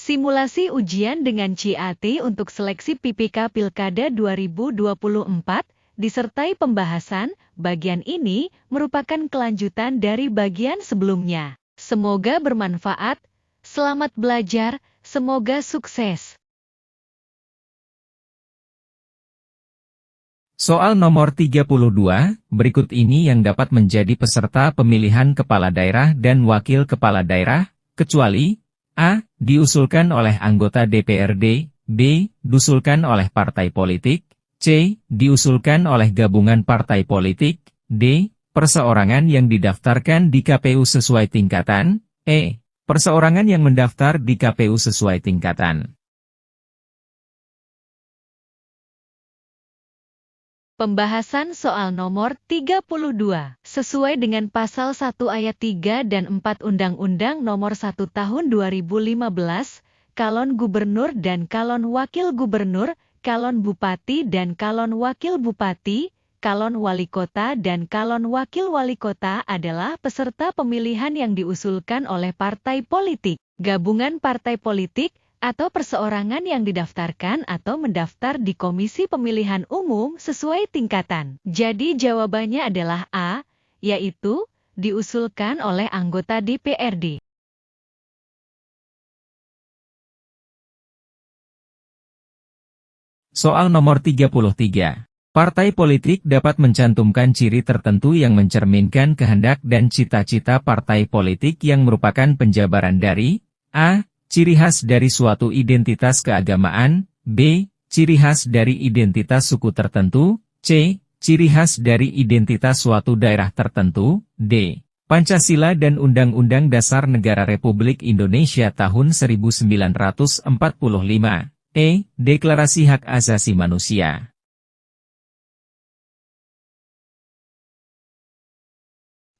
Simulasi ujian dengan CAT untuk seleksi PPK Pilkada 2024, disertai pembahasan, bagian ini merupakan kelanjutan dari bagian sebelumnya. Semoga bermanfaat, selamat belajar, semoga sukses. Soal nomor 32, berikut ini yang dapat menjadi peserta pemilihan kepala daerah dan wakil kepala daerah, kecuali A. Diusulkan oleh anggota DPRD, B. Diusulkan oleh partai politik, C. Diusulkan oleh gabungan partai politik, D. Perseorangan yang didaftarkan di KPU sesuai tingkatan, E. Perseorangan yang mendaftar di KPU sesuai tingkatan. Pembahasan soal nomor 32. Sesuai dengan pasal 1 ayat 3 dan 4 Undang-Undang nomor 1 tahun 2015, calon gubernur dan calon wakil gubernur, calon bupati dan calon wakil bupati, calon wali kota dan calon wakil wali kota adalah peserta pemilihan yang diusulkan oleh partai politik, gabungan partai politik, atau perseorangan yang didaftarkan atau mendaftar di Komisi Pemilihan Umum sesuai tingkatan. Jadi jawabannya adalah A, yaitu diusulkan oleh anggota DPRD. Soal nomor 33. Partai politik dapat mencantumkan ciri tertentu yang mencerminkan kehendak dan cita-cita partai politik yang merupakan penjabaran dari A. Ciri khas dari suatu identitas keagamaan, B. Ciri khas dari identitas suku tertentu, C. Ciri khas dari identitas suatu daerah tertentu, D. Pancasila dan Undang-Undang Dasar Negara Republik Indonesia tahun 1945, E. Deklarasi Hak Asasi Manusia.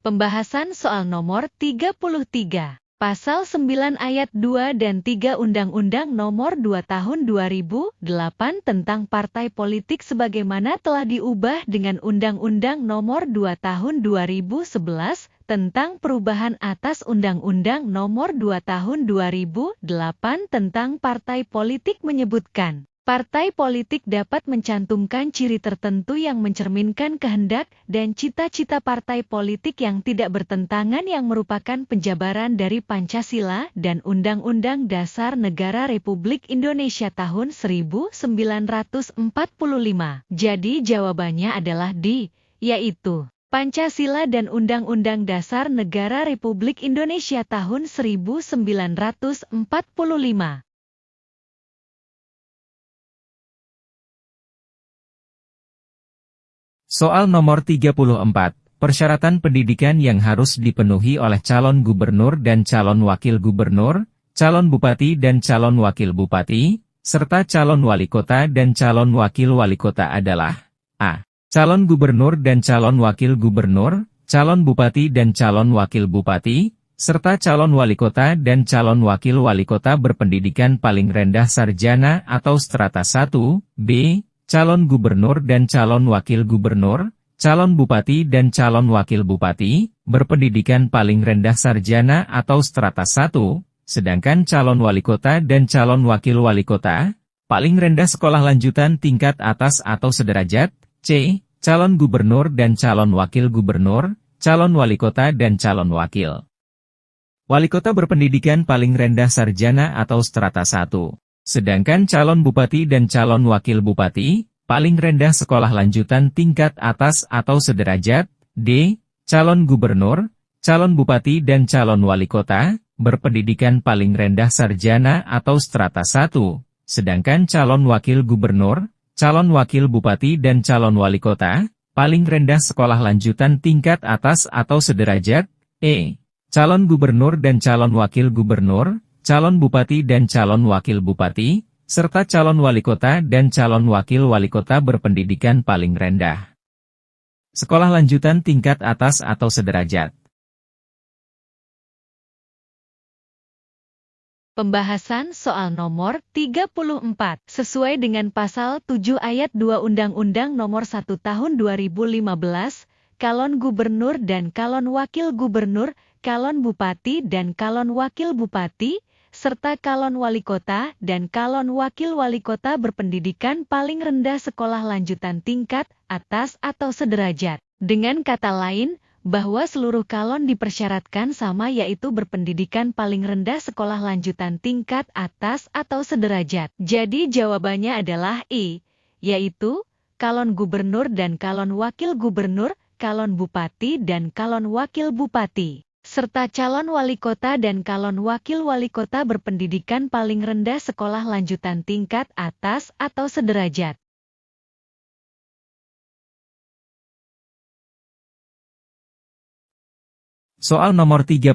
Pembahasan soal nomor 33. Pasal 9 ayat 2 dan 3 Undang-Undang Nomor 2 Tahun 2008 tentang Partai Politik sebagaimana telah diubah dengan Undang-Undang Nomor 2 Tahun 2011 tentang perubahan atas Undang-Undang Nomor 2 Tahun 2008 tentang Partai Politik menyebutkan, partai politik dapat mencantumkan ciri tertentu yang mencerminkan kehendak dan cita-cita partai politik yang tidak bertentangan yang merupakan penjabaran dari Pancasila dan Undang-Undang Dasar Negara Republik Indonesia tahun 1945. Jadi jawabannya adalah D, yaitu Pancasila dan Undang-Undang Dasar Negara Republik Indonesia tahun 1945. Soal nomor 34. Persyaratan pendidikan yang harus dipenuhi oleh calon gubernur dan calon wakil gubernur, calon bupati dan calon wakil bupati, serta calon wali kota dan calon wakil wali kota adalah A. Calon gubernur dan calon wakil gubernur, calon bupati dan calon wakil bupati, serta calon wali kota dan calon wakil wali kota berpendidikan paling rendah sarjana atau strata 1, B. Calon gubernur dan calon wakil gubernur, calon bupati dan calon wakil bupati, berpendidikan paling rendah sarjana atau strata 1, sedangkan calon wali kota dan calon wakil wali kota, paling rendah sekolah lanjutan tingkat atas atau sederajat, C. Calon gubernur dan calon wakil gubernur, calon wali kota dan calon wakil wali kota berpendidikan paling rendah sarjana atau strata 1. Sedangkan calon bupati dan calon wakil bupati, paling rendah sekolah lanjutan tingkat atas atau sederajat, D. Calon gubernur, calon bupati dan calon wali kota, berpendidikan paling rendah sarjana atau strata 1. Sedangkan calon wakil gubernur, calon wakil bupati dan calon wali kota, paling rendah sekolah lanjutan tingkat atas atau sederajat, E. Calon gubernur dan calon wakil gubernur, calon bupati dan calon wakil bupati, serta calon wali kota dan calon wakil wali kota berpendidikan paling rendah sekolah lanjutan tingkat atas atau sederajat. Pembahasan soal nomor 34 sesuai dengan pasal 7 ayat 2 Undang-Undang Nomor 1 Tahun 2015, calon gubernur dan calon wakil gubernur, calon bupati dan calon wakil bupati, serta calon wali kota dan calon wakil wali kota berpendidikan paling rendah sekolah lanjutan tingkat atas atau sederajat. Dengan kata lain, bahwa seluruh calon dipersyaratkan sama yaitu berpendidikan paling rendah sekolah lanjutan tingkat atas atau sederajat. Jadi jawabannya adalah I, yaitu calon gubernur dan calon wakil gubernur, calon bupati dan calon wakil bupati, serta calon wali kota dan calon wakil wali kota berpendidikan paling rendah sekolah lanjutan tingkat atas atau sederajat. Soal nomor 35.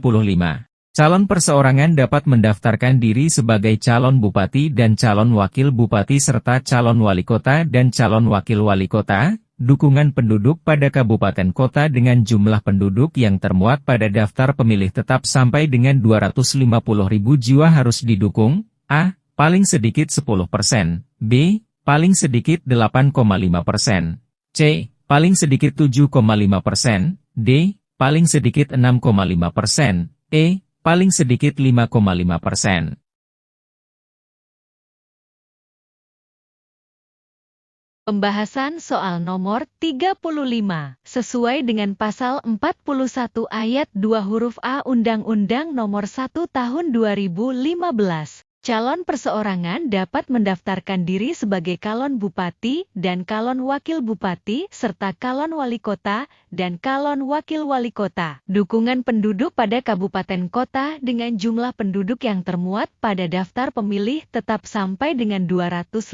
Calon perseorangan dapat mendaftarkan diri sebagai calon bupati dan calon wakil bupati serta calon wali kota dan calon wakil wali kota. Dukungan penduduk pada kabupaten kota dengan jumlah penduduk yang termuat pada daftar pemilih tetap sampai dengan 250.000 jiwa harus didukung. A. Paling sedikit 10%. B. Paling sedikit 8,5%. C. Paling sedikit 7,5%. D. Paling sedikit 6,5%. E. Paling sedikit 5,5%. Pembahasan soal nomor 35. Sesuai dengan pasal 41 ayat 2 huruf A Undang-Undang Nomor 1 Tahun 2015. Calon perseorangan dapat mendaftarkan diri sebagai calon bupati dan calon wakil bupati serta calon wali kota dan calon wakil wali kota. Dukungan penduduk pada kabupaten kota dengan jumlah penduduk yang termuat pada daftar pemilih tetap sampai dengan 250.000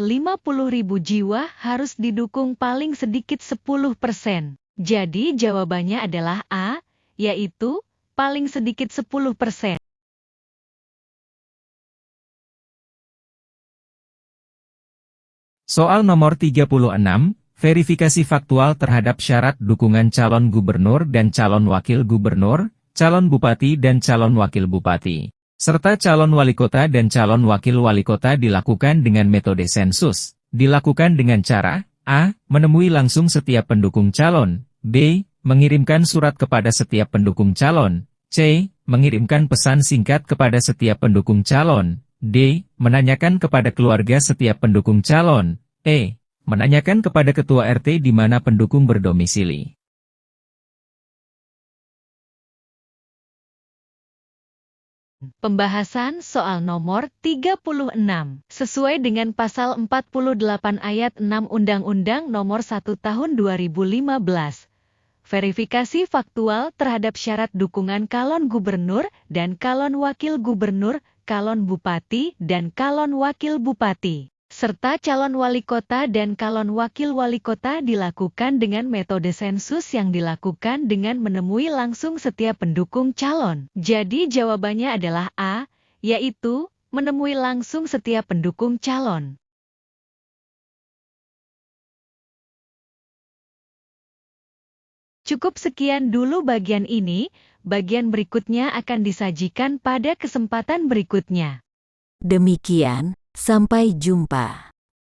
jiwa harus didukung paling sedikit 10%. Jadi jawabannya adalah A, yaitu paling sedikit 10%. Soal nomor 36, verifikasi faktual terhadap syarat dukungan calon gubernur dan calon wakil gubernur, calon bupati dan calon wakil bupati, serta calon wali kota dan calon wakil wali kota dilakukan dengan metode sensus. Dilakukan dengan cara A. Menemui langsung setiap pendukung calon. B. Mengirimkan surat kepada setiap pendukung calon. C. Mengirimkan pesan singkat kepada setiap pendukung calon. D. Menanyakan kepada keluarga setiap pendukung calon. E. Menanyakan kepada ketua RT di mana pendukung berdomisili. Pembahasan soal nomor 36. Sesuai dengan pasal 48 ayat 6 Undang-Undang Nomor 1 Tahun 2015. Verifikasi faktual terhadap syarat dukungan calon gubernur dan calon wakil gubernur, calon bupati dan calon wakil bupati, serta calon wali kota dan calon wakil wali kota dilakukan dengan metode sensus yang dilakukan dengan menemui langsung setiap pendukung calon. Jadi jawabannya adalah A, yaitu menemui langsung setiap pendukung calon. Cukup sekian dulu bagian ini, bagian berikutnya akan disajikan pada kesempatan berikutnya. Demikian, sampai jumpa.